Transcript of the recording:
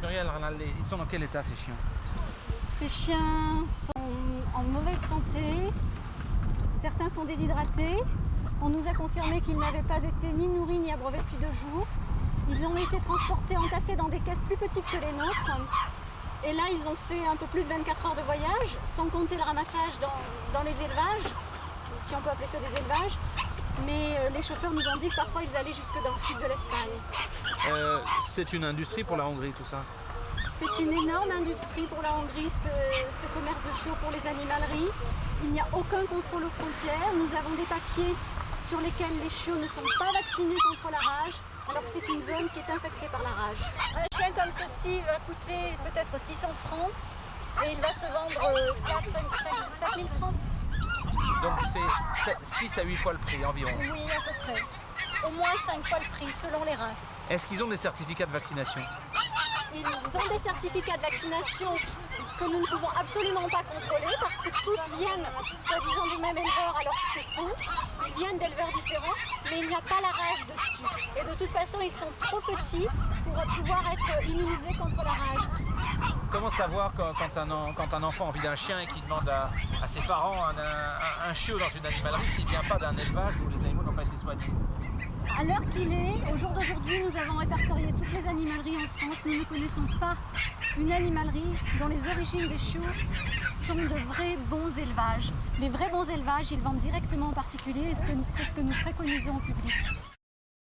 Muriel Arnaldet, ils sont dans quel état ces chiens? Ces chiens sont en mauvaise santé, certains sont déshydratés. On nous a confirmé qu'ils n'avaient pas été ni nourris ni abreuvés depuis 2 jours. Ils ont été transportés, entassés dans des caisses plus petites que les nôtres. Et là, ils ont fait un peu plus de 24 heures de voyage, sans compter le ramassage dans les élevages, si on peut appeler ça des élevages. Mais les chauffeurs nous ont dit que parfois ils allaient jusque dans le sud de l'Espagne. C'est une industrie pour la Hongrie, tout ça? C'est une énorme industrie pour la Hongrie, ce commerce de chiots pour les animaleries. Il n'y a aucun contrôle aux frontières. Nous avons des papiers sur lesquels les chiots ne sont pas vaccinés contre la rage, alors que c'est une zone qui est infectée par la rage. Un chien comme ceci va coûter peut-être 600 francs et il va se vendre 5 000 francs. Donc c'est 6 à 8 fois le prix environ? Oui, à peu près. Au moins 5 fois le prix, selon les races. Est-ce qu'ils ont des certificats de vaccination? Ils ont des certificats de vaccination que nous ne pouvons absolument pas contrôler parce que tous viennent, soi-disant, du même éleveur alors que c'est faux. Ils viennent d'éleveurs différents, mais il n'y a pas la rage dessus. Et de toute façon, ils sont trop petits pour pouvoir être immunisés contre la rage. Comment savoir quand un enfant a envie d'un chien et qu'il demande à ses parents un chiot dans une animalerie s'il ne vient pas d'un élevage où les animaux n'ont pas été soignés? À l'heure qu'il est, au jour d'aujourd'hui, nous avons répertorié toutes les animaleries en France. Nous ne connaissons pas une animalerie dont les origines des chiots sont de vrais bons élevages. Les vrais bons élevages, ils vendent directement en particulier et c'est ce que nous préconisons au public.